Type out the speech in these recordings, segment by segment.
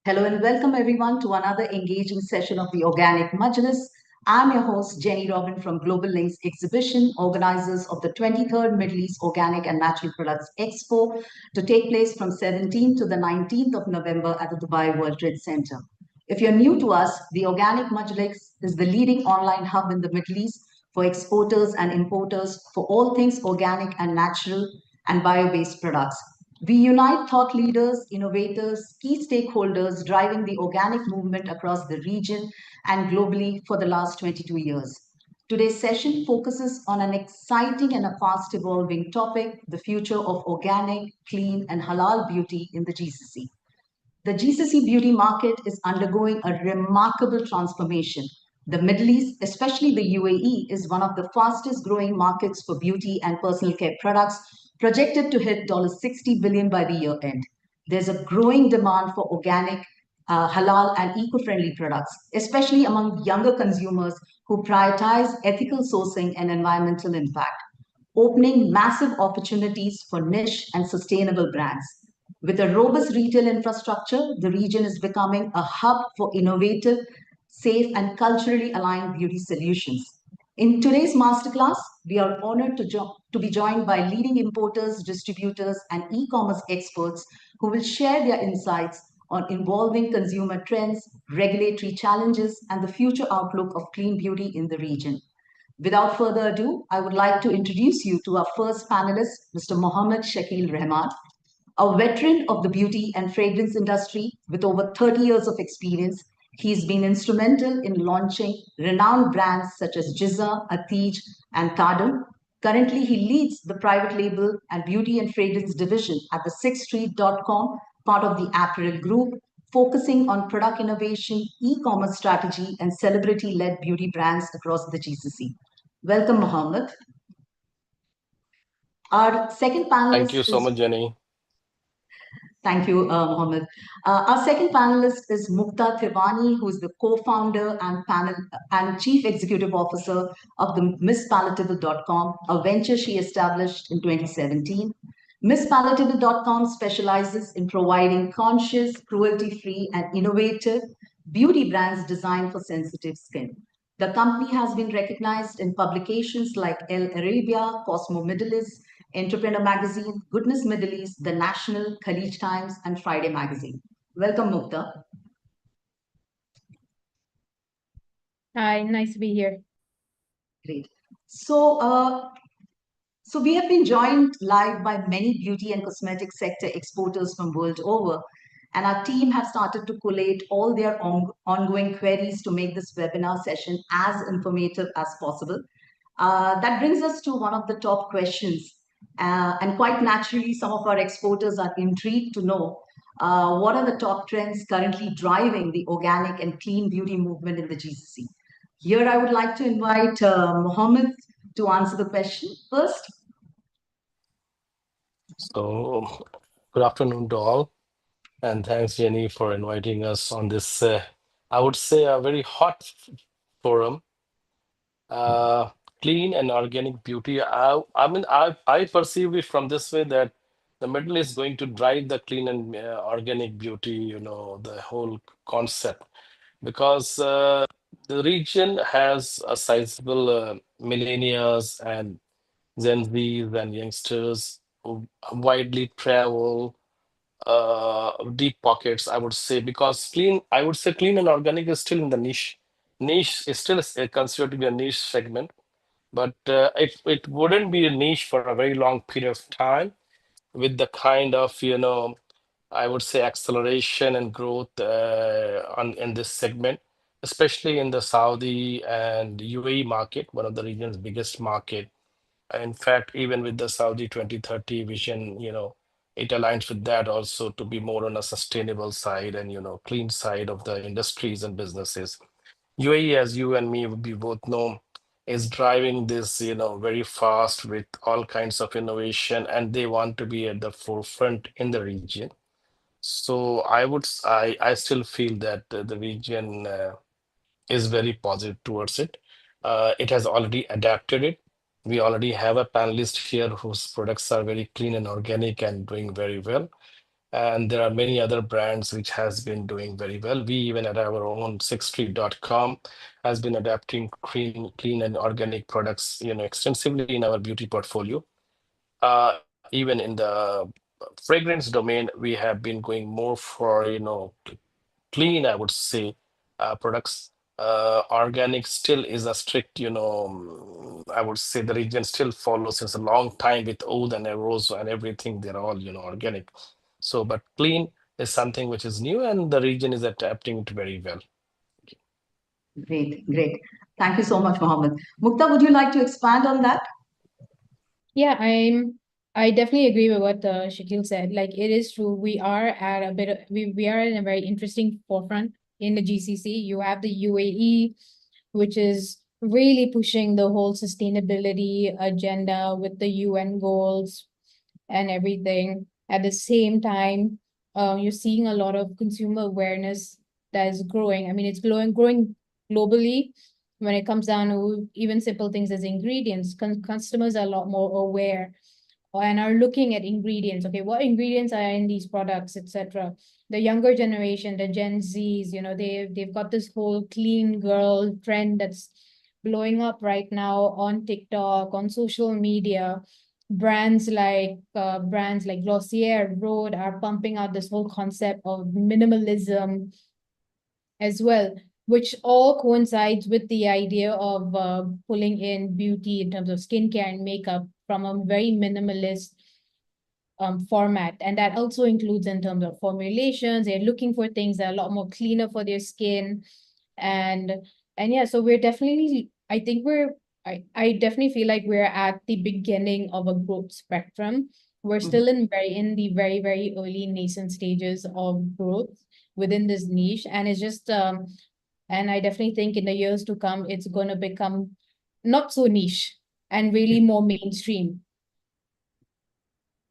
Hello and welcome everyone to another engaging session of the Organic Majlis. I'm your host, Jenny Robin from Global Links Exhibition, organizers of the 23rd Middle East Organic and Natural Products Expo to take place from 17th to the 19th of November at the Dubai World Trade Center. If you're new to us, the Organic Majlis is the leading online hub in the Middle East for exporters and importers for all things organic and natural and bio-based products. We unite thought leaders, innovators, key stakeholders driving the organic movement across the region and globally for the last 22 years. Today's session focuses on an exciting and a fast evolving topic, the future of organic, clean, and halal beauty in the GCC. The GCC beauty market is undergoing a remarkable transformation. The Middle East, especially the UAE, is one of the fastest growing markets for beauty and personal care products, projected to hit $60 billion by the year end. There's a growing demand for organic, halal, and eco friendly products, especially among younger consumers who prioritize ethical sourcing and environmental impact, opening massive opportunities for niche and sustainable brands. With a robust retail infrastructure, the region is becoming a hub for innovative, safe, and culturally aligned beauty solutions. In today's masterclass, we are honored to be joined by leading importers, distributors, and e commerce experts who will share their insights on evolving consumer trends, regulatory challenges, and the future outlook of clean beauty in the region. Without further ado, I would like to introduce you to our first panelist, Mr. Mohammed Shakil Rahman, a veteran of the beauty and fragrance industry with over 30 years of experience. He's been instrumental in launching renowned brands such as Jizza, Atij, and Tadam. Currently, he leads the private label and beauty and fragrance division at the sixthstreet.com, part of the Apparel Group, focusing on product innovation, e-commerce strategy, and celebrity-led beauty brands across the GCC. Welcome, Mohammed. Our second Thank panelist you so is much, Jenny. Thank you, Mohammed. Our second panelist is Mukta Tirwani, who is the co-founder and panel and chief executive officer of the MissPalatable.com, a venture she established in 2017. MissPalatable.com specializes in providing conscious, cruelty-free, and innovative beauty brands designed for sensitive skin. The company has been recognized in publications like El Arabia, Cosmo Middle East, Entrepreneur Magazine, Goodness Middle East, The National, Khalij Times, and Friday Magazine. Welcome, Mukta. Hi, nice to be here. Great. So, we have been joined live by many beauty and cosmetic sector exporters from world over, and our team has started to collate all their ongoing queries to make this webinar session as informative as possible. That brings us to one of the top questions. And quite naturally, some of our exporters are intrigued to know what are the top trends currently driving the organic and clean beauty movement in the GCC. Here, I would like to invite Mohammed to answer the question first. So, good afternoon to all, and thanks, Jenny, for inviting us on this, I would say, a very hot forum. Uh, Clean and organic beauty. I perceive it from this way that the Middle is going to drive the clean and organic beauty, the whole concept, because the region has a sizable millennials and Gen Zs and youngsters who widely travel deep pockets, I would say, because I would say clean and organic is still in the niche. Niche is still considered to be a niche segment, but it wouldn't be a niche for a very long period of time with the kind of, I would say acceleration and growth in this segment, especially in the Saudi and UAE market, one of the region's biggest market. In fact, even with the Saudi 2030 vision, it aligns with that also to be more on a sustainable side and, clean side of the industries and businesses. UAE, as you and me we both know, is driving this, very fast with all kinds of innovation, and they want to be at the forefront in the region. So I still feel that the region is very positive towards it. It has already adapted it. We already have a panelist here whose products are very clean and organic and doing very well. And there are many other brands which has been doing very well. We even at our own sixthstreet.com has been adapting clean and organic products, extensively in our beauty portfolio. Even in the fragrance domain, we have been going more for, clean, I would say, products. Organic still is a strict, I would say the region still follows since a long time with oud and rose and everything. They're all, organic. So, but clean is something which is new, and the region is adapting it very well. Great, great. Thank you so much, Mohammed. Mukta, would you like to expand on that? Yeah, I definitely agree with what Shakil said. Like it is true, we are at a bit of, we are in a very interesting forefront in the GCC. You have the UAE, which is really pushing the whole sustainability agenda with the UN goals and everything. At the same time, you're seeing a lot of consumer awareness that is growing. I mean, it's growing globally when it comes down to even simple things as ingredients. Customers are a lot more aware and are looking at ingredients. Okay, what ingredients are in these products, etc. The younger generation, the Gen Zs, they've got this whole clean girl trend that's blowing up right now on TikTok, on social media. Brands like Glossier, Rhode are pumping out this whole concept of minimalism as well, which all coincides with the idea of pulling in beauty in terms of skincare and makeup from a very minimalist format. And that also includes in terms of formulations. They're looking for things that are a lot more cleaner for their skin. And yeah, so we're definitely, I think I definitely feel like we're at the beginning of a growth spectrum. We're still in the very, very early nascent stages of growth within this niche. And it's just and I definitely think in the years to come, it's gonna become not so niche and really more mainstream.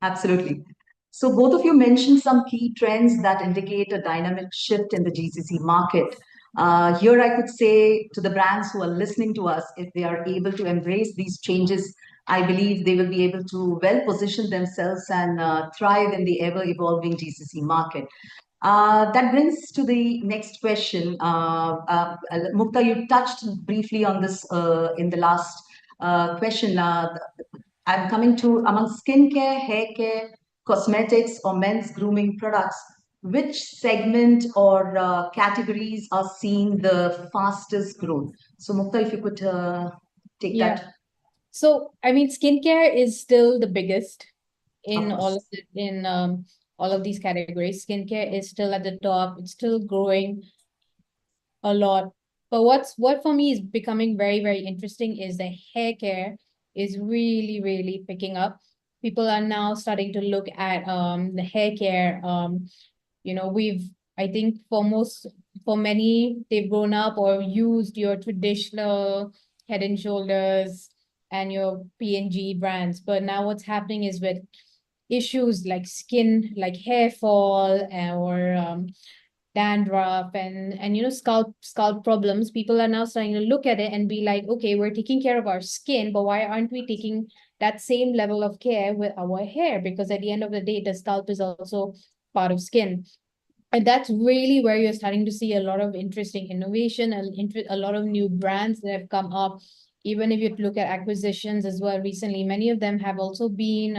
Absolutely. So both of you mentioned some key trends that indicate a dynamic shift in the GCC market. Here, I could say to the brands who are listening to us, if they are able to embrace these changes, I believe they will be able to well position themselves and thrive in the ever evolving GCC market. That brings to the next question. Mukta, you touched briefly on this in the last question. I'm coming to among skincare, hair care, cosmetics, or men's grooming products. Which segment or categories are seeing the fastest growth? So, Mukta, if you could take Yeah. that. So, I mean, skincare is still the biggest Of in course. all of these categories. Skincare is still at the top. It's still growing a lot. But what for me is becoming very, very interesting is the hair care is really, really picking up. People are now starting to look at the hair care. We've I think for many, they've grown up or used your traditional Head and Shoulders and your P&G brands. But now what's happening is with issues like skin, like hair fall or dandruff and scalp problems, people are now starting to look at it and be like, okay, we're taking care of our skin, but why aren't we taking that same level of care with our hair? Because at the end of the day, the scalp is also part of skin. And that's really where you're starting to see a lot of interesting innovation and a lot of new brands that have come up. Even if you look at acquisitions as well recently, many of them have also been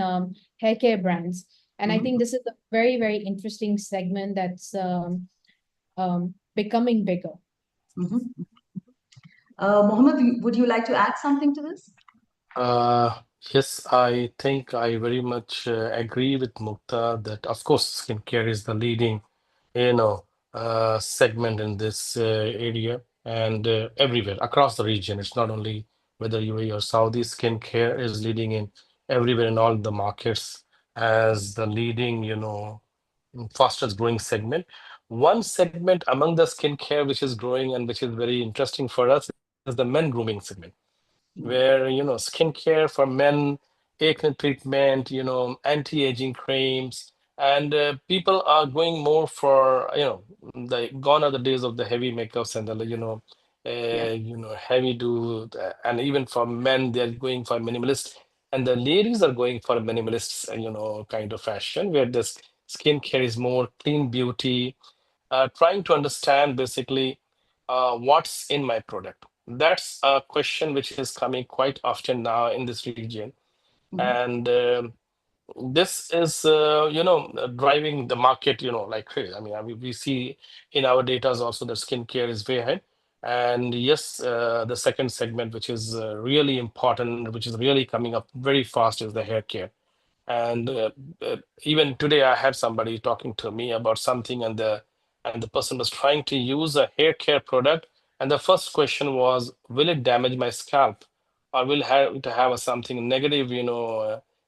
hair care brands. And I think this is a very, very interesting segment that's becoming bigger. Mhm. Mohammed, would you like to add something to this? Uh, yes, I think I very much agree with Mukta that, of course, skincare is the leading, you know, segment in this area and everywhere across the region. It's not only whether UAE or Saudi, skincare is leading in everywhere in all the markets as the leading, fastest growing segment. One segment among the skincare which is growing and which is very interesting for us is the men grooming segment where skincare for men, acne treatment, anti-aging creams, and people are going more for the gone are the days of the heavy makeups and the Yes. heavy do and even for men they're going for minimalist and the ladies are going for a minimalist kind of fashion where this skincare is more clean beauty, trying to understand basically what's in my product. That's a question which is coming quite often now in this region. Mhm. And this is driving the market, like crazy. I mean, we see in our data also that skincare is way ahead. And yes, the second segment, which is really important, which is really coming up very fast, is the hair care. And even today I had somebody talking to me about something, and the person was trying to use a hair care product, and the first question was, will it damage my scalp, or will have to have a something negative,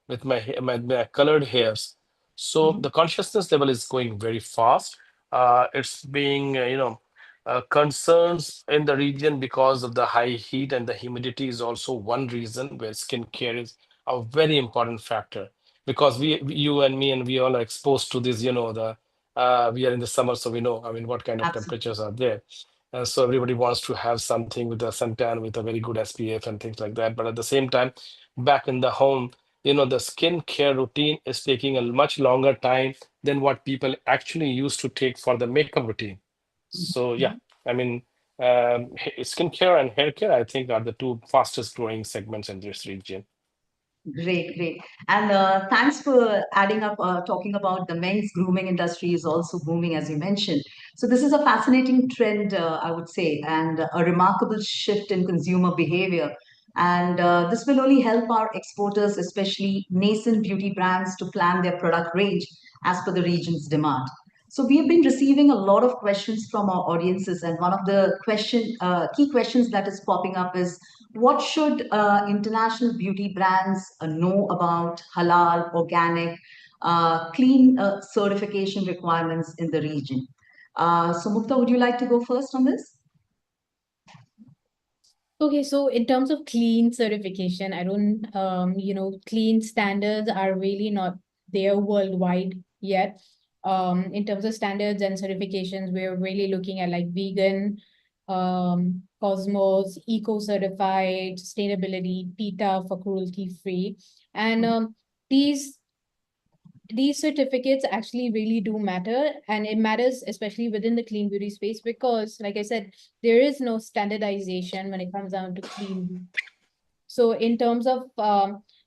with my colored hairs. So Mhm. the consciousness level is going very fast. It's being concerns in the region because of the high heat, and the humidity is also one reason where skincare is a very important factor, because you and me and we all are exposed to this, we are in the summer, so we know, I mean, what kind of Absolutely. temperatures are there. So everybody wants to have something with a suntan with a very good SPF and things like that. But at the same time, back in the home, the skin care routine is taking a much longer time than what people actually used to take for the makeup routine. So yeah, Mhm. I mean, skincare and hair care, I think, are the two fastest growing segments in this region. Great, great. And thanks for adding up, talking about the men's grooming industry is also booming, as you mentioned. So, this is a fascinating trend, I would say, and a remarkable shift in consumer behavior. And this will only help our exporters, especially nascent beauty brands, to plan their product range as per the region's demand. So, we have been receiving a lot of questions from our audiences, and one of the key questions that is popping up is, what should international beauty brands know about halal, organic, clean certification requirements in the region? So, Mukta, would you like to go first on this? Okay, so in terms of clean certification, I don't, clean standards are really not there worldwide yet. In terms of standards and certifications, we're really looking at like vegan, Cosmos, eco-certified, sustainability, PETA for cruelty-free. And these these certificates actually really do matter, and it matters especially within the clean beauty space because, like I said, there is no standardization when it comes down to clean. So in terms of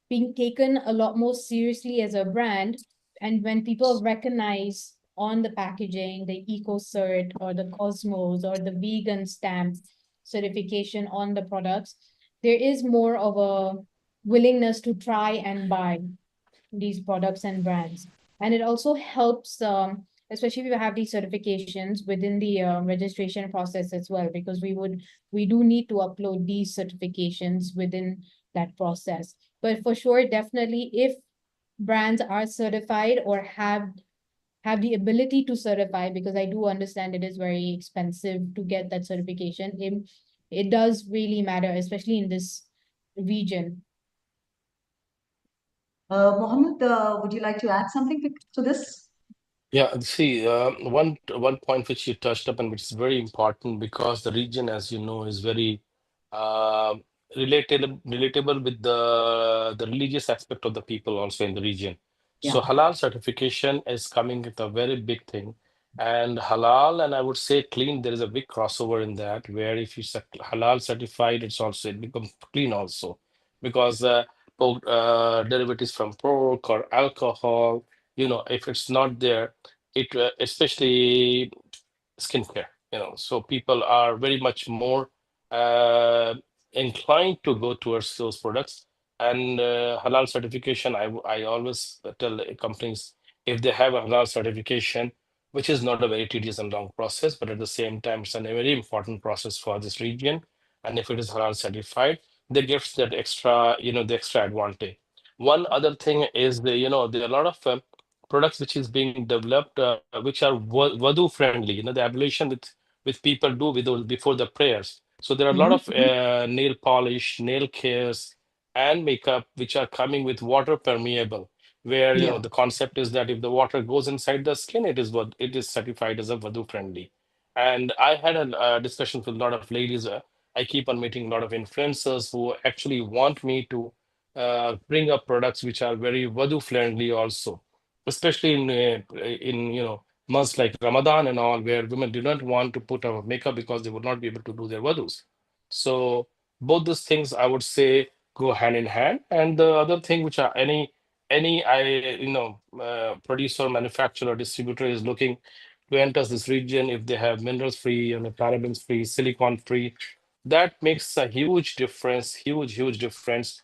being taken a lot more seriously as a brand, and when people recognize on the packaging the eco cert or the Cosmos or the vegan stamp certification on the products, there is more of a willingness to try and buy these products and brands. And it also helps, especially if you have these certifications within the registration process as well, because we do need to upload these certifications within that process. But for sure, definitely, if brands are certified or have the ability to certify, because I do understand it is very expensive to get that certification, it does really matter, especially in this region. Mohammed, would you like to add something to this? Yeah, see, one point which you touched upon, which is very important, because the region, as you know, is very uh, relatable with the religious aspect of the people also in the region. Yeah. So halal certification is coming with a very big thing, and halal, and I would say clean. There is a big crossover in that, where if you halal certified, it becomes clean also, because derivatives from pork or alcohol, if it's not there, it especially skincare, so people are very much more uh, inclined to go towards those products. And halal certification, I always tell the companies, if they have a halal certification, which is not a very tedious and long process, but at the same time it's a very important process for this region, and if it is halal certified, they get that extra, the extra advantage. One other thing is, there are a lot of products which is being developed, which are Vadu friendly, the ablution with people do before the prayers. So there are a lot Mhm, of mhm. nail polish, nail cares, and makeup which are coming with water permeable, where Yeah. the concept is that if the water goes inside the skin, it is certified as a Vadu friendly. And I had a discussion with a lot of ladies. I keep on meeting a lot of influencers who actually want me to bring up products which are very Vadu friendly also. especially in months like Ramadan and all, where women do not want to put on makeup because they would not be able to do their wudus. So both these things, I would say, go hand in hand. And the other thing, which are any producer, manufacturer, distributor is looking to enter this region, if they have minerals free and parabens free, silicon free, that makes a huge difference, huge difference,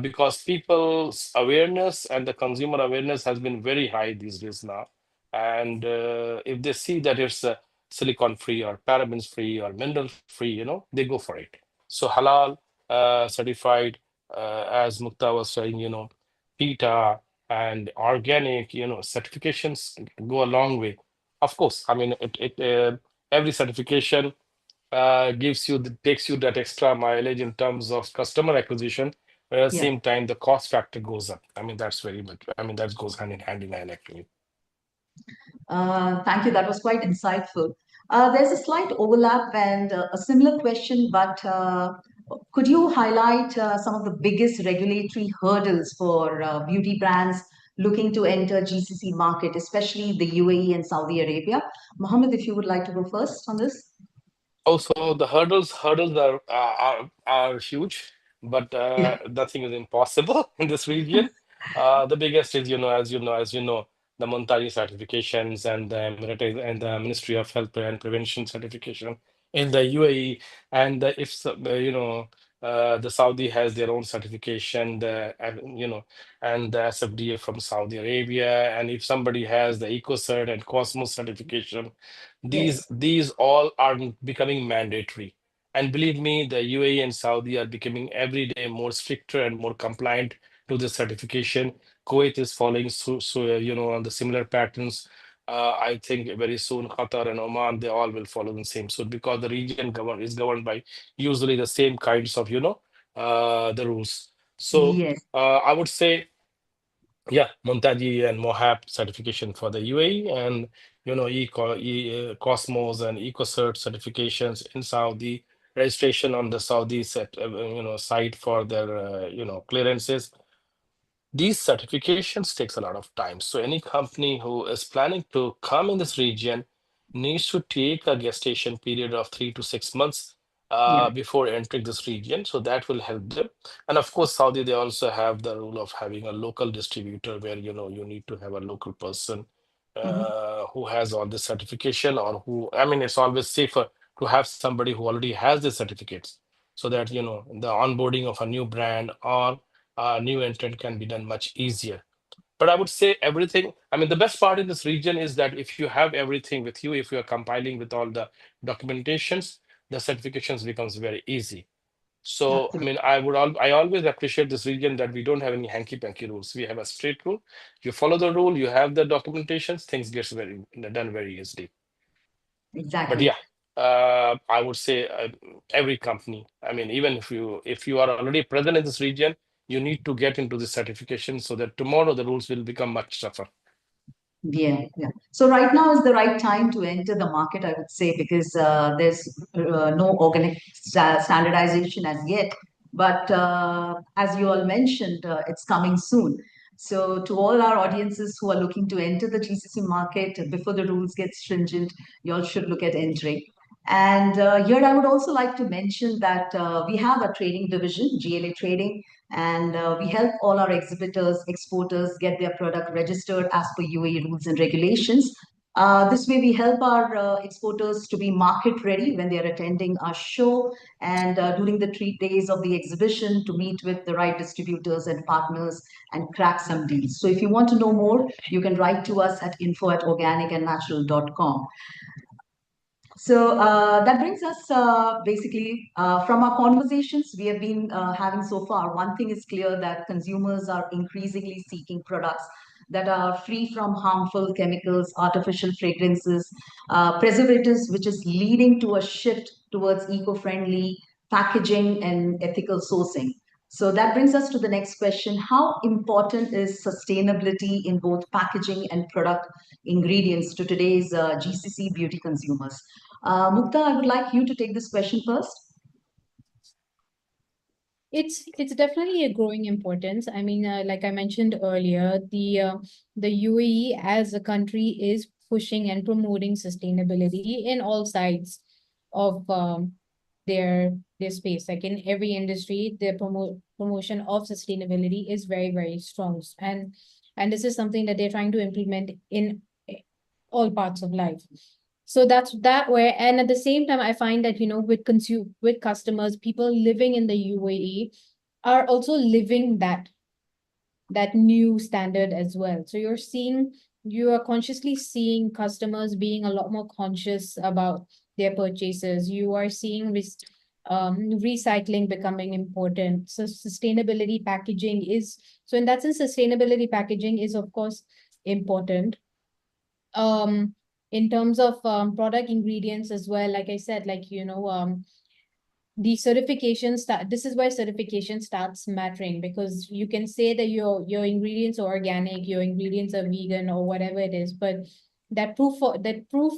because people's awareness and the consumer awareness has been very high these days now. And if they see that it's silicon free or parabens free or mineral free, they go for it. So halal certified, as Mukta was saying, PETA and organic, certifications go a long way. Of course, I mean, every certification takes you that extra mileage in terms of customer acquisition, but at the Yeah. same time the cost factor goes up. I mean, that's very much, I mean, that goes hand in hand actually. Thank you. That was quite insightful. There's a slight overlap and a similar question, but could you highlight some of the biggest regulatory hurdles for beauty brands looking to enter GCC market, especially the UAE and Saudi Arabia? Mohammed, if you would like to go first on this. Also, the hurdles are huge, but Yeah. nothing is impossible in this region. The biggest is, as you know, the Montaji certifications and the and the Ministry of Health and Prevention certification in the UAE, and the Saudi has their own certification, and the SFDA from Saudi Arabia, and if somebody has the EcoCert and Cosmos certification, these Yes. these all are becoming mandatory. And believe me, the UAE and Saudi are becoming every day more stricter and more compliant to the certification. Kuwait is following on the similar patterns. I think very soon Qatar and Oman, they all will follow the same. So because the region is governed by usually the same kinds of the rules. So Yes. I would say, yeah, Montaji and Mohab certification for the UAE, and Cosmos and EcoCert certifications in Saudi, registration on the Saudi site for their clearances. These certifications takes a lot of time. So any company who is planning to come in this region needs to take a gestation period of 3 to 6 months Yeah. before entering this region. So that will help them. And of course, Saudi, they also have the rule of having a local distributor where, you need to have a local person Mhm. who has all the certification, or who, I mean, it's always safer to have somebody who already has the certificates, so that, the onboarding of a new brand or new entrant can be done much easier. But I would say everything, I mean, the best part in this region is that if you have everything with you, if you are compiling with all the documentations, the certifications becomes very easy. So, I Absolutely. mean, I always appreciate this region that we don't have any hanky-panky rules. We have a straight rule. You follow the rule, you have the documentations, things gets done very easily. But Exactly. yeah, I would say every company. I mean, even if you are already present in this region, you need to get into the certification so that tomorrow the rules will become much tougher. Yeah, yeah. So right now is the right time to enter the market, I would say, because there's no organic standardization as yet. But as you all mentioned, it's coming soon. So to all our audiences who are looking to enter the GCC market before the rules get stringent, you all should look at entering. And here I would also like to mention that we have a trading division, GLA Trading, and we help all our exhibitors, exporters get their product registered as per UAE rules and regulations. This way, we help our exporters to be market ready when they are attending our show and during the 3 days of the exhibition to meet with the right distributors and partners and crack some deals. So, if you want to know more, you can write to us at info@organicandnatural.com. So that brings us basically from our conversations we have been having so far. One thing is clear that consumers are increasingly seeking products that are free from harmful chemicals, artificial fragrances, preservatives, which is leading to a shift towards eco friendly packaging and ethical sourcing. So that brings us to the next question. How important is sustainability in both packaging and product ingredients to today's GCC beauty consumers? Mukta, I would like you to take this question first. It's definitely a growing importance. I mean, like I mentioned earlier, the UAE as a country is pushing and promoting sustainability in all sides of their space. Like in every industry, their promotion of sustainability is very, very strong. And this is something that they're trying to implement in all parts of life. So that's that way. And at the same time, I find that, with customers, people living in the UAE are also living that new standard as well. So you are consciously seeing customers being a lot more conscious about their purchases. You are seeing recycling becoming important. So sustainability packaging is, so in that sense, sustainability packaging is of course important. Um, in terms of product ingredients as well, like I said, the certification start this is where certification starts mattering, because you can say that your ingredients are organic, your ingredients are vegan or whatever it is, but that proof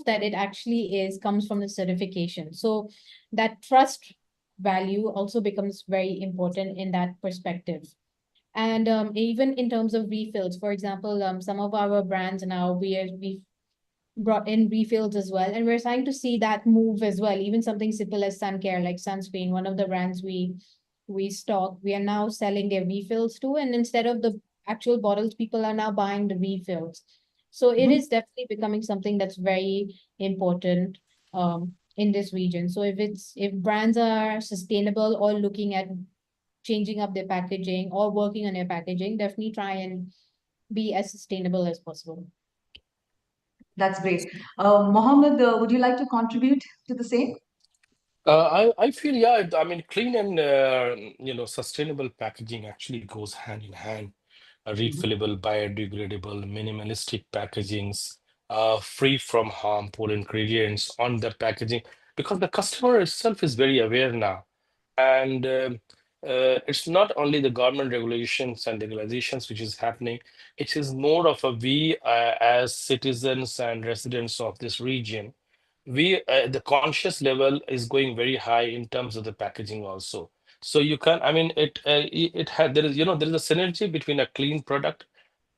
that it actually is comes from the certification. So that trust value also becomes very important in that perspective. And even in terms of refills, for example, some of our brands now, we brought in refills as well. And we're starting to see that move as well. Even something simple as sun care, like sunscreen, one of the brands we stock, we are now selling their refills too. And instead of the actual bottles, people are now buying the refills. So it Mhm. is definitely becoming something that's very important in this region. So if brands are sustainable or looking at changing up their packaging or working on their packaging, definitely try and be as sustainable as possible. That's great. Mohammed, would you like to contribute to the same? I feel, yeah, I mean, clean and sustainable packaging actually goes hand in hand. Mhm. Refillable, biodegradable, minimalistic packagings, free from harmful ingredients on the packaging, because the customer itself is very aware now. And it's not only the government regulations and legalizations which is happening, it is more of a we as citizens and residents of this region. The conscious level is going very high in terms of the packaging also. So you can, I mean, it had there is there is a synergy between a clean product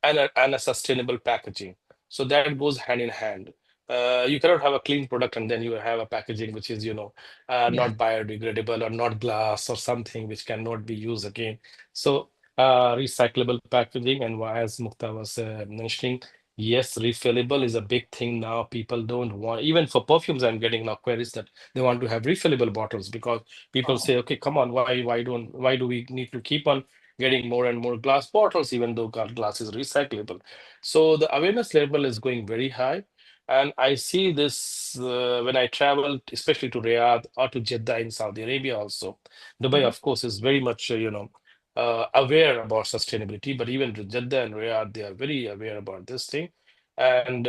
and a sustainable packaging. So that goes hand in hand. You cannot have a clean product and then you have a packaging which is, Yeah. not biodegradable or not glass or something which cannot be used again. So recyclable packaging, and as Mukta was mentioning, yes, refillable is a big thing now. People don't want, even for perfumes, I'm getting now queries that they want to have refillable bottles, because people Oh, say, okay, come on, why do we need to keep on getting more and more glass bottles, even though glass is recyclable. So the awareness level is going very high. And I see this when I travel, especially to Riyadh or to Jeddah in Saudi Arabia also. Dubai, mhm. of course, is very much, aware about sustainability, but even to Jeddah and Riyadh, they are very aware about this thing. And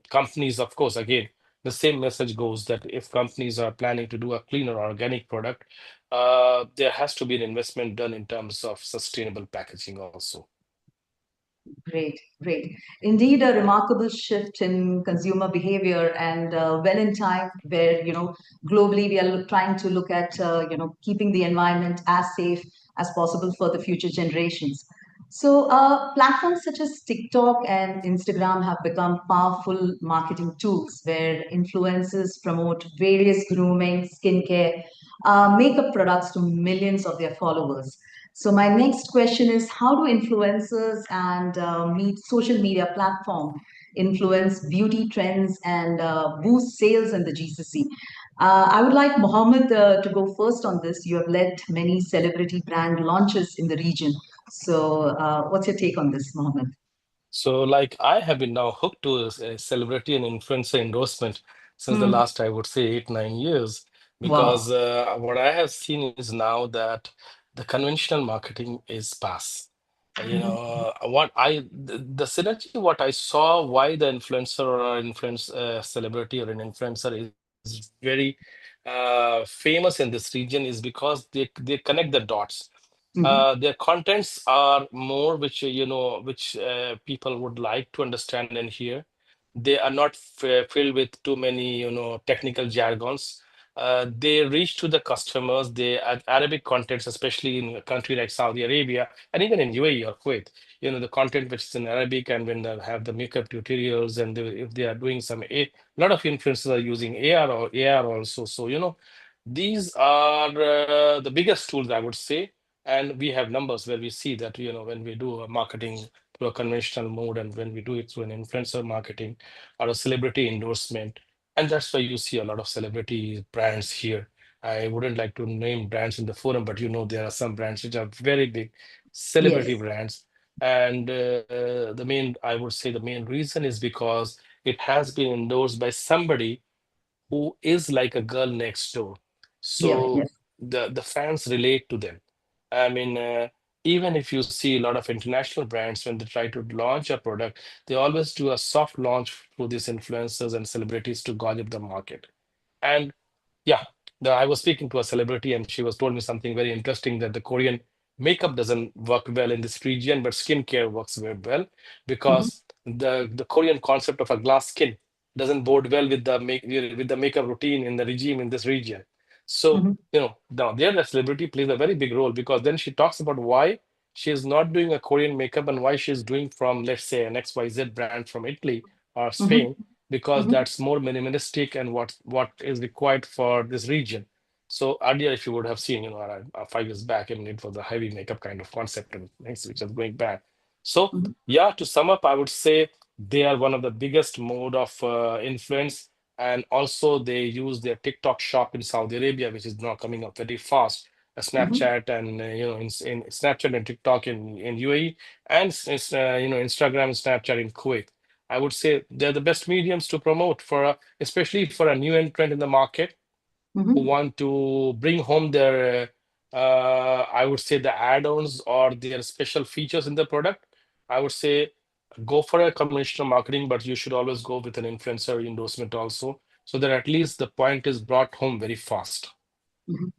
companies, of course, again, the same message goes that if companies are planning to do a cleaner organic product, there has to be an investment done in terms of sustainable packaging also. Great, great. Indeed, a remarkable shift in consumer behavior, and well in time where, globally we are trying to look at, keeping the environment as safe as possible for the future generations. So, platforms such as TikTok and Instagram have become powerful marketing tools where influencers promote various grooming, skincare, makeup products to millions of their followers. So my next question is, how do influencers and social media platform influence beauty trends and boost sales in the GCC? I would like Mohammed to go first on this. You have led many celebrity brand launches in the region. So what's your take on this, Mohammed? So, like, I have been now hooked to a celebrity and influencer endorsement since the Hmm. last, I would say, 8, 9 years, Wow. because what I have seen is now that the conventional marketing is past. The synergy, what I saw, why the influencer or influence celebrity or an influencer is very famous in this region is because they connect the dots. Mhm. Their contents are more which which people would like to understand and hear. They are not filled with too many technical jargons. they reach to the customers. They add Arabic contents, especially in a country like Saudi Arabia and even in UAE or Kuwait. The content which is in Arabic, and when they have the makeup tutorials, and if they are doing a lot of influencers are using AR or AR also. So these are the biggest tools, I would say. And we have numbers where we see that when we do a marketing through a conventional mode, and when we do it through an influencer marketing or a celebrity endorsement, and that's why you see a lot of celebrity brands here. I wouldn't like to name brands in the forum, but there are some brands which are very big celebrity Yes. brands. And I would say the main reason is because it has been endorsed by somebody who is like a girl next door. Yeah. So Yes. the fans relate to them. I mean, even if you see a lot of international brands, when they try to launch a product, they always do a soft launch through these influencers and celebrities to gauge up the market. And yeah, I was speaking to a celebrity, and she was told me something very interesting, that the Korean makeup doesn't work well in this region, but skincare works very well, Mm-hmm. because the Korean concept of a glass skin doesn't bode well with the makeup routine in the regime in this region. So Mm-hmm. now there the celebrity plays a very big role, because then she talks about why she is not doing a Korean makeup, and why she is doing from, let's say, an XYZ brand from Italy or Mm-hmm. Spain, because Mm-hmm. that's more minimalistic and what is required for this region. So earlier, if you would have seen, 5 years back, I mean, it was a heavy makeup kind of concept and things which is going back. So Mm-hmm. yeah, to sum up, I would say they are one of the biggest mode of influence. And also they use their TikTok shop in Saudi Arabia, which is now coming up very fast. Mm-hmm. Snapchat and in Snapchat and TikTok in UAE, and Instagram and Snapchat in Kuwait. I would say they're the best mediums to promote especially for a new entrant in the market who Mm-hmm. want to bring home their, I would say, the add-ons or their special features in the product. I would say go for a conventional marketing, but you should always go with an influencer endorsement also, so that at least the point is brought home very fast. Mm-hmm.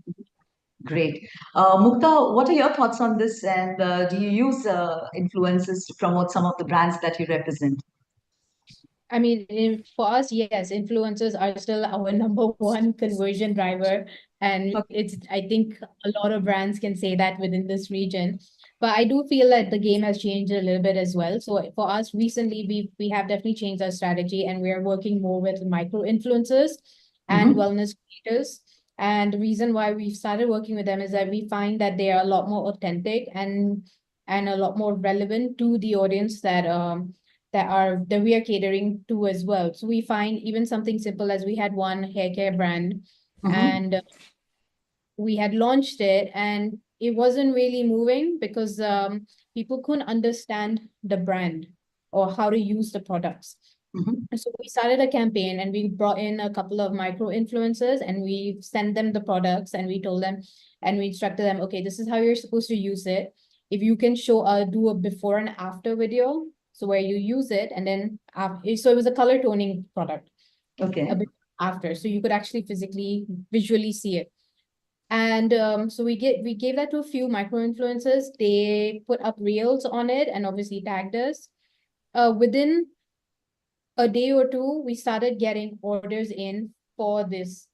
Great. Mukta, what are your thoughts on this? And do you use influencers to promote some of the brands that you represent? I mean, for us, yes, influencers are still our number one conversion driver. And Okay. I think a lot of brands can say that within this region. But I do feel that the game has changed a little bit as well. So for us, recently, we have definitely changed our strategy, and we are working more with micro influencers and Mm-hmm. wellness creators. And the reason why we've started working with them is that we find that they are a lot more authentic and a lot more relevant to the audience that we are catering to as well. So we find even something simple as we had one hair care brand, Mm-hmm. and we had launched it, and it wasn't really moving because people couldn't understand the brand or how to use the products. Mm-hmm. So we started a campaign, and we brought in a couple of micro influencers, and we sent them the products, and we told them, and we instructed them, okay, this is how you're supposed to use it. If you can do a before and after video, so where you use it, and then so it was a color toning product, a Okay. bit after, so you could actually visually see it. And so we gave that to a few micro influencers. They put up reels on it and obviously tagged us. Within a day or two, we started getting orders in for this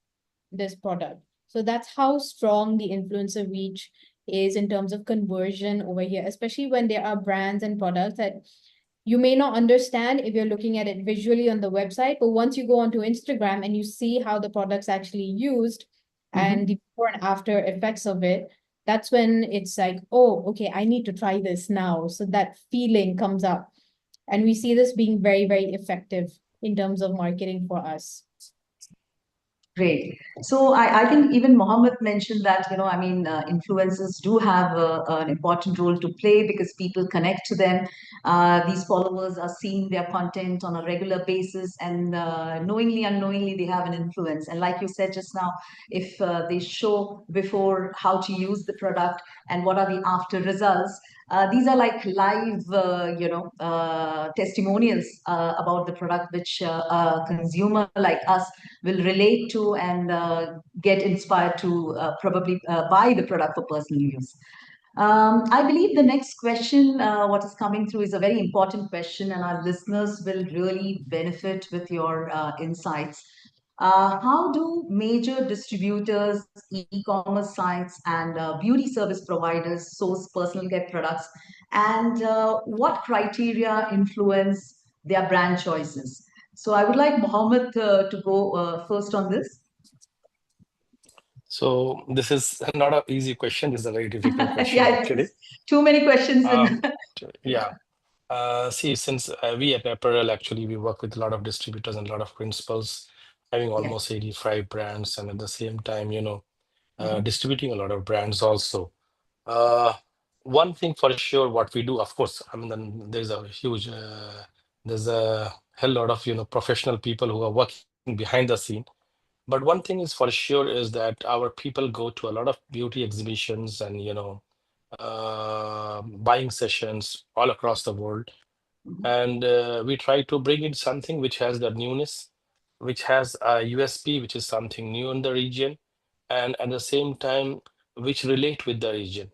product. So that's how strong the influencer reach is in terms of conversion over here, especially when there are brands and products that you may not understand if you're looking at it visually on the website, but once you go onto Instagram and you see how the product's actually used and Mm-hmm. the before and after effects of it, that's when it's like, oh, okay, I need to try this now. So that feeling comes up. And we see this being very, very effective in terms of marketing for us. Great. So I think even Mohammed mentioned that, influencers do have an important role to play because people connect to them. These followers are seeing their content on a regular basis, and knowingly, unknowingly, they have an influence. And like you said just now, if they show before how to use the product and what are the after results, these are like live, testimonials about the product, which a consumer like us will relate to and get inspired to probably buy the product for personal use. I believe the next question, what is coming through, is a very important question, and our listeners will really benefit with your insights. How do major distributors, e-commerce sites, and beauty service providers source personal care products? And what criteria influence their brand choices? So I would like Mohammed to go first on this. So this is not an easy question. This is a very difficult question, Yeah, actually. it's too many questions in. Um, yeah. See, since we at Apparel actually we work with a lot of distributors and a lot of principals, having Yes. almost 85 brands, and at the same time, Mhm. distributing a lot of brands also. Uh, One thing for sure, what we do, of course, I mean, then there's a hell lot of professional people who are working behind the scene. But one thing is for sure is that our people go to a lot of beauty exhibitions and buying sessions all across the world, Mhm. and we try to bring in something which has the newness, which has a USP, which is something new in the region, and at the same time which relate with the region.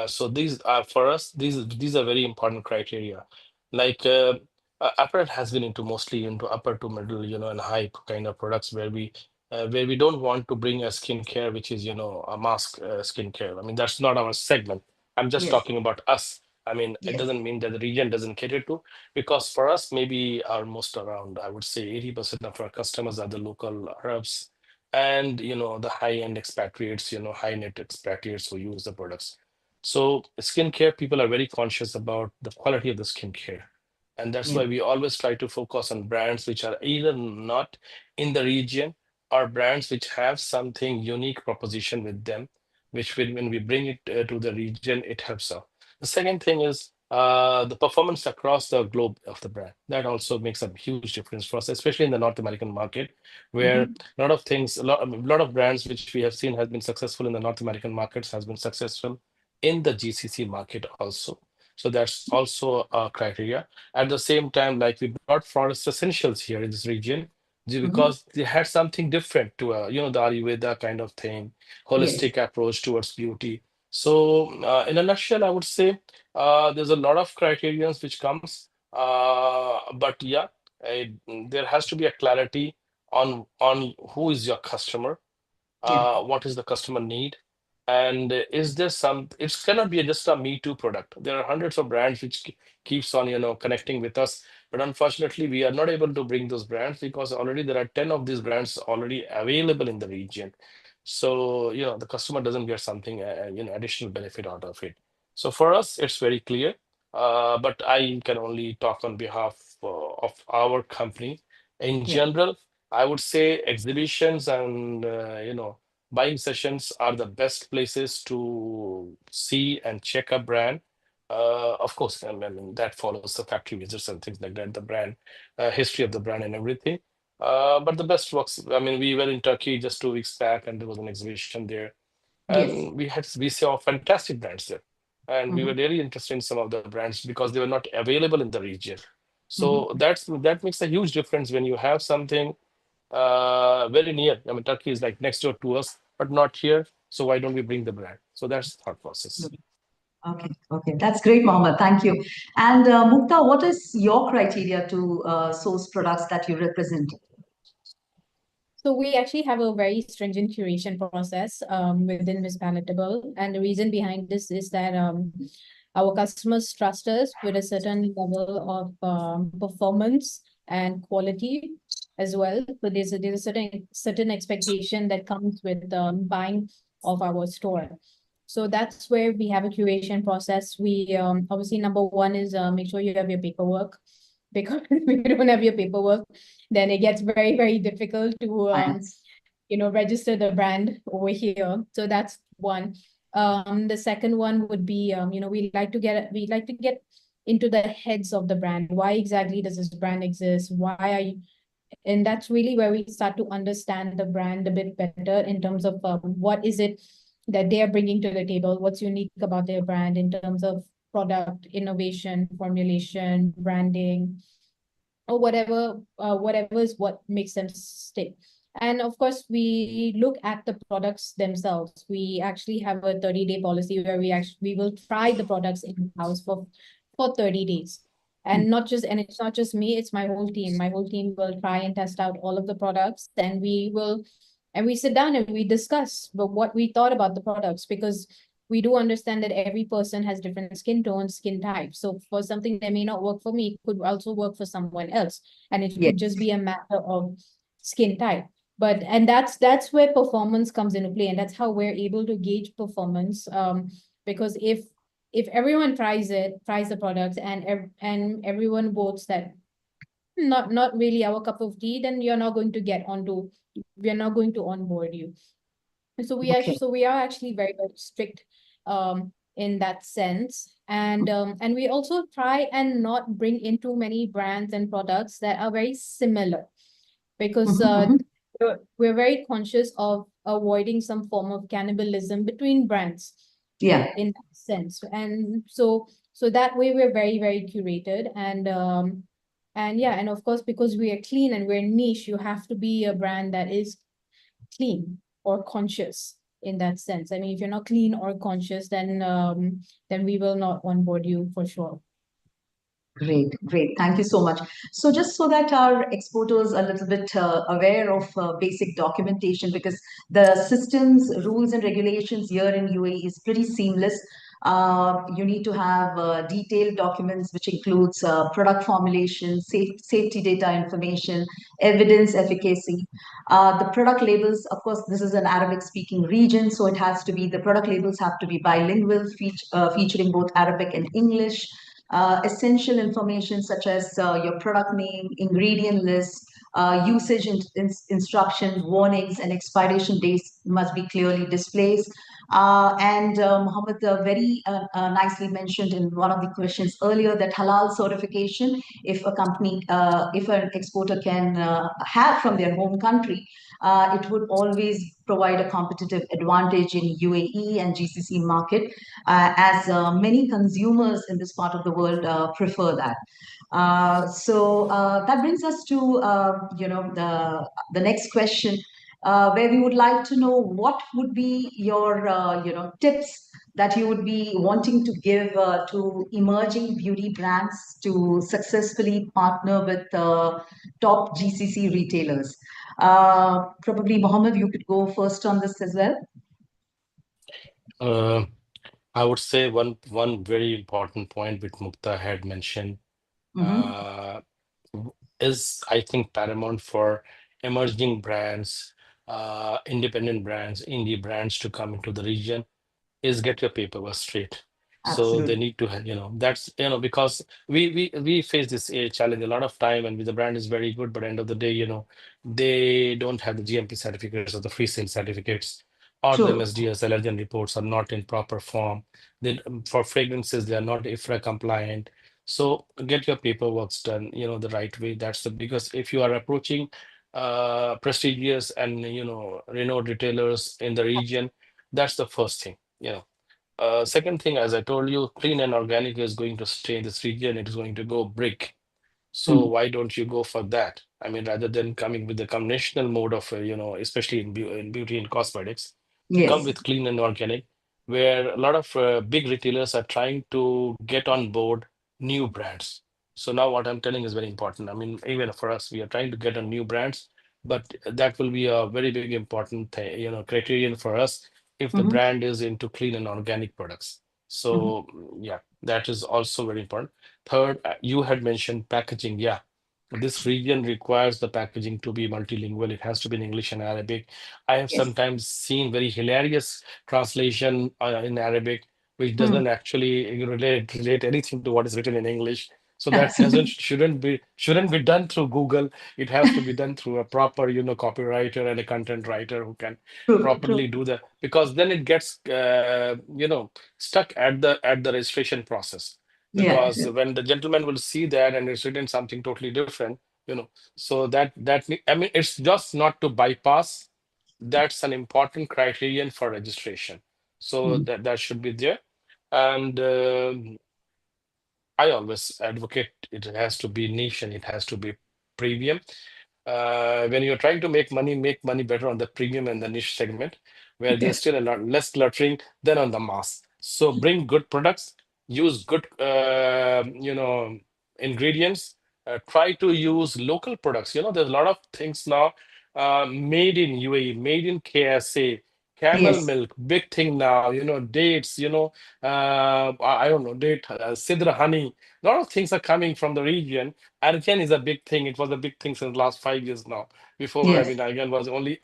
So these are for us. These are very important criteria. Like Apparel has been into mostly into upper to middle, and high kind of products where we don't want to bring a skincare which is a mask skincare. I mean that's not our segment. I'm just Yes. talking about us. I mean, it Yes. doesn't mean that the region doesn't cater to, because for us, maybe almost around, I would say 80% of our customers are the local Arabs and, the high-end expatriates, high net expatriates who use the products. So skincare, people are very conscious about the quality of the skincare. And that's Yes. why we always try to focus on brands which are either not in the region or brands which have something unique proposition with them, which when we bring it to the region, it helps out. The second thing is the performance across the globe of the brand. That also makes a huge difference for us, especially in the North American market, where Mhm. a lot of things, a lot of brands which we have seen has been successful in the North American markets has been successful in the GCC market also. So that's also a criteria. At the same time, like we brought Forest Essentials here in this region Mhm. because they had something different to the Ayurveda kind of thing, Yes. holistic approach towards beauty. So, in a nutshell, I would say there's a lot of criterions which comes, but yeah, there has to be a clarity on who is your customer, Yeah. what is the customer need, and is there some? It cannot be just a Me Too product. There are hundreds of brands which keeps on connecting with us, but unfortunately, we are not able to bring those brands because already there are 10 of these brands already available in the region. So the customer doesn't get something additional benefit out of it. So for us, it's very clear. But I can only talk on behalf of our company. In Yeah. general, I would say exhibitions and buying sessions are the best places to see and check a brand. Of course, I mean that follows the factory visits and things like that, the brand history of the brand and everything. But the best works. I mean, we were in Turkey just 2 weeks back, and there was an exhibition there, Yes. and we saw fantastic brands there, and we were Mhm. really interested in some of the brands because they were not available in the region. Mhm. So that makes a huge difference when you have something very near. I mean, Turkey is like next door to us, but not here. So why don't we bring the brand? So that's the thought process. Okay, okay, that's great, Mohammed. Thank you. And Mukta, what is your criteria to source products that you represent? So we actually have a very stringent curation process within Miss Palatable. And the reason behind this is that our customers trust us with a certain level of performance and quality as well. So there's a certain expectation that comes with buying of our store. So that's where we have a curation process. We obviously number one is make sure you have your paperwork, because if you don't have your paperwork, then it gets very, very difficult to Finance. register the brand over here. So that's one. The second one would be we like to get into the heads of the brand. Why exactly does this brand exist? Why are you? And that's really where we start to understand the brand a bit better in terms of what is it that they are bringing to the table, what's unique about their brand in terms of product innovation, formulation, branding, or whatever is what makes them stick. And of course, we look at the products themselves. We actually have a 30-day policy where we will try the products in house for 30 days. And it's not just me, it's my whole team. My whole team will try and test out all of the products, and we sit down and we discuss what we thought about the products, because we do understand that every person has different skin tones, skin types. So for something that may not work for me, it could also work for someone else. And it Yes. could just be a matter of skin type. And that's where performance comes into play, and that's how we're able to gauge performance. Because if everyone tries the products, and everyone votes that not really our cup of tea, then we're not going to onboard you. Okay. So we are actually very, very strict in that sense. And we also try and not bring in too many brands and products that are very similar, because Mhm. we're very conscious of avoiding some form of cannibalism between brands Yeah, in that sense. And so that way we're very, very curated. And yeah, and of course, because we are clean and we're niche, you have to be a brand that is clean or conscious in that sense. I mean, if you're not clean or conscious, then we will not onboard you for sure. great, great. Thank you so much. So, just so that our exporters are a little bit aware of basic documentation, because the systems, rules, and regulations here in UAE is pretty seamless. You need to have detailed documents, which includes product formulation, safety data information, evidence efficacy. The product labels, of course, this is an Arabic-speaking region, so it has to be the product labels have to be bilingual, featuring both Arabic and English. Essential information such as your product name, ingredient list, usage instructions, warnings, and expiration dates must be clearly displayed. And Mohammed very nicely mentioned in one of the questions earlier that halal certification, if a company, if an exporter can have from their home country, it would always provide a competitive advantage in UAE and GCC market, as many consumers in this part of the world prefer that. So that brings us to the next question, where we would like to know what would be your tips that you would be wanting to give to emerging beauty brands to successfully partner with top GCC retailers. Probably Mohammed, you could go first on this as well. Uh, I would say one very important point which Mukta had mentioned Mm-hmm. uh, is, I think, paramount for emerging brands, independent brands, indie brands to come into the region is get your paperwork straight. So they Absolutely. need to, that's, because we face this challenge a lot of time, and the brand is very good, but end of the day, they don't have the GMP certificates or the free sale certificates, or the True. MSDS allergen reports are not in proper form. They, for fragrances, they are not IFRA compliant. So get your paperwork done, the right way. That's the, because if you are approaching prestigious and renowned retailers in the region, that's the first thing. Second thing, as I told you, clean and organic is going to stay in this region. It is going to go big. So Mm. why don't you go for that? I mean, rather than coming with the conventional mode of, especially in beauty and cosmetics, come Yes. with clean and organic, where a lot of big retailers are trying to get on board new brands. So now what I'm telling is very important. I mean, even for us, we are trying to get on new brands, but that will be a very big important criterion for us if the Mm-hmm. brand is into clean and organic products. Mm-hmm. So yeah, that is also very important. Third, you had mentioned packaging. Yeah, this region requires the packaging to be multilingual. It has to be in English and Arabic. I have Yes. sometimes seen very hilarious translation in Arabic, which Mm. doesn't actually relate anything to what is written in English. So that doesn't Absolutely. shouldn't be done through Google. It has to be done through a proper, copywriter and a content writer who can True. True. properly do that. Because then it gets, stuck at the registration process, Yeah. because when the gentleman will see that and it's written something totally different, so I mean, it's just not to bypass. That's an important criterion for registration. So Mm. that should be there. And I always advocate it has to be niche and it has to be premium. When you're trying to make money better on the premium and the niche segment, where there's Yes. still a lot less cluttering than on the mass. So bring good products, use good, ingredients. Try to use local products. There's a lot of things now made in UAE, made in KSA, camel Yes. milk, big thing now. Dates. I don't know, date, sidra honey. A lot of things are coming from the region. Argan is a big thing. It was a big thing since the last 5 years now. Before, I Yes. mean, Argan was only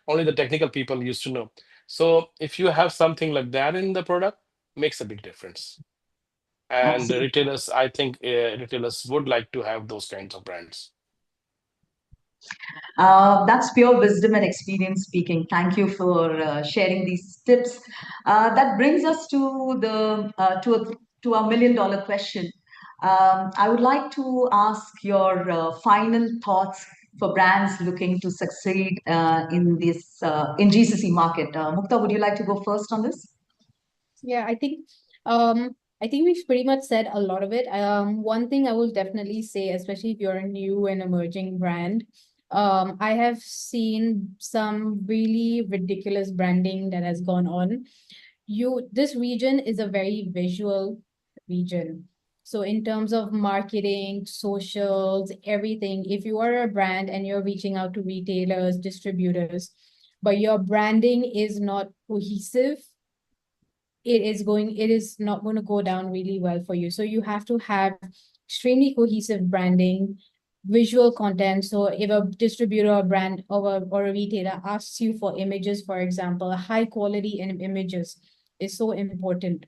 the technical people used to know. So if you have something like that in the product, makes a big difference. And the Absolutely. retailers, I think retailers would like to have those kinds of brands. That's pure wisdom and experience speaking. Thank you for sharing these tips. That brings us to the to our $1 million question. I would like to ask your final thoughts for brands looking to succeed in this in GCC market. Mukta, would you like to go first on this? Yeah, um I think we've pretty much said a lot of it. One thing I will definitely say, especially if you're a new and emerging brand, I have seen some really ridiculous branding that has gone on. This region is a very visual region. So in terms of marketing, socials, everything, if you are a brand and you're reaching out to retailers, distributors, but your branding is not cohesive, it is not going to go down really well for you. So you have to have extremely cohesive branding, visual content. So if a distributor or brand or a retailer asks you for images, for example, high quality images is so important.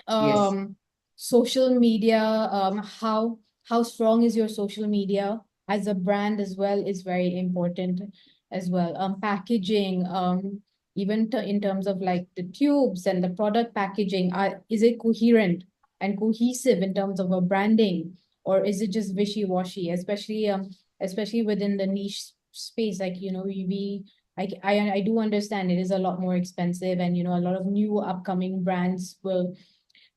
Yes. Social media, how strong is your social media as a brand as well is very important as well. Packaging, even in terms of like the tubes and the product packaging, is it coherent and cohesive in terms of a branding, or is it just wishy-washy, especially within the niche space, like I do understand it is a lot more expensive, and a lot of new upcoming brands will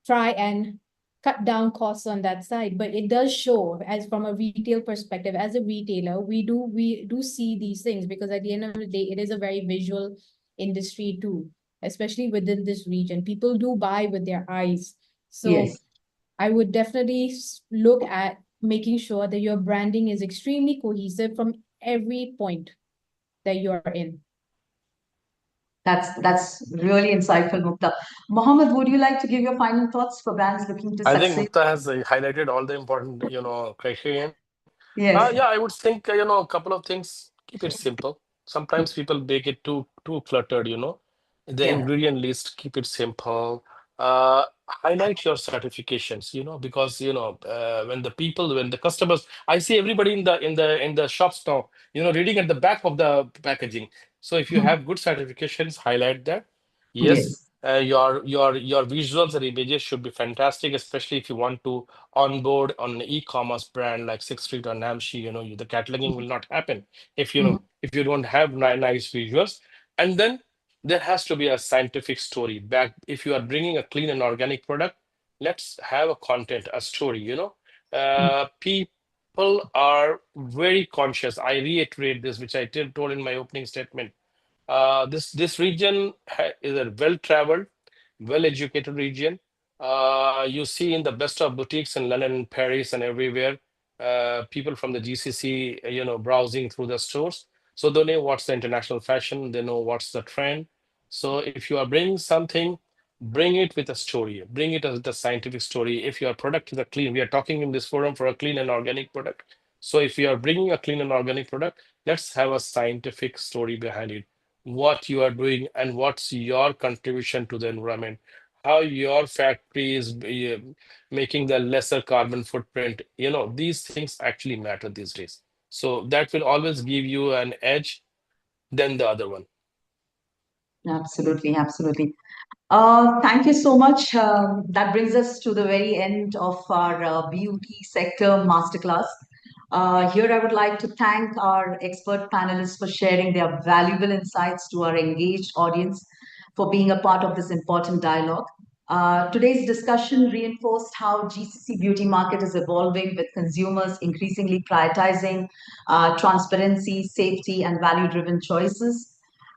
try and cut down costs on that side. But it does show, as from a retail perspective, as a retailer, we do see these things, because at the end of the day, it is a very visual industry too, especially within this region. People do buy with their eyes. So Yes. I would definitely look at making sure that your branding is extremely cohesive from every point that you're in. That's really insightful, Mukta. Mohammed, would you like to give your final thoughts for brands looking to I think succeed? Mukta has highlighted all the important, criterion. Yeah, Yes. I would think, a couple of things. Keep it simple. Sometimes people make it too cluttered. The Yeah. ingredient list, keep it simple. Highlight your certifications, because when the customers, I see everybody in the shops now, reading at the back of the packaging. So if you have good certifications, highlight that. Yes, Yes. your visuals and images should be fantastic, especially if you want to onboard on an e-commerce brand like Sixth Street or Namshi. The cataloging will not happen if you don't have nice visuals. And then there has to be a scientific story back. If you are bringing a clean and organic product, let's have a content, a story. People are very conscious. I reiterate this, which I told in my opening statement. This region is a well-traveled, well-educated region. You see in the best of boutiques in London, Paris, and everywhere, people from the GCC, browsing through the stores. So they know what's the international fashion. They know what's the trend. So if you are bringing something, bring it with a story. Bring it as the scientific story. If your product is a clean, we are talking in this forum for a clean and organic product. So if you are bringing a clean and organic product, let's have a scientific story behind it, what you are doing and what's your contribution to the environment, how your factory is making the lesser carbon footprint. These things actually matter these days. So that will always give you an edge than the other one. Absolutely. Absolutely. Thank you so much. That brings us to the very end of our beauty sector masterclass. Here, I would like to thank our expert panelists for sharing their valuable insights to our engaged audience, for being a part of this important dialogue. Today's discussion reinforced how GCC beauty market is evolving, with consumers increasingly prioritizing transparency, safety, and value-driven choices.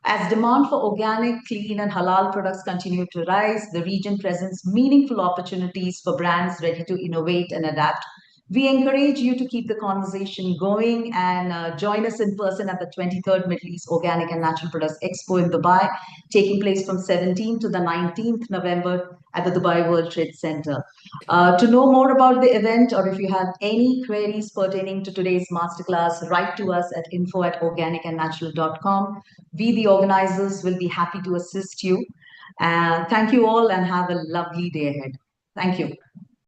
As demand for organic, clean, and halal products continue to rise, the region presents meaningful opportunities for brands ready to innovate and adapt. We encourage you to keep the conversation going and join us in person at the 23rd Middle East Organic and Natural Products Expo in Dubai, taking place from 17th to the 19th November at the Dubai World Trade Center. To know more about the event, or if you have any queries pertaining to today's masterclass, write to us at info@organicandnatural.com. We, the organizers, will be happy to assist you. Thank you all and have a lovely day ahead. Thank you.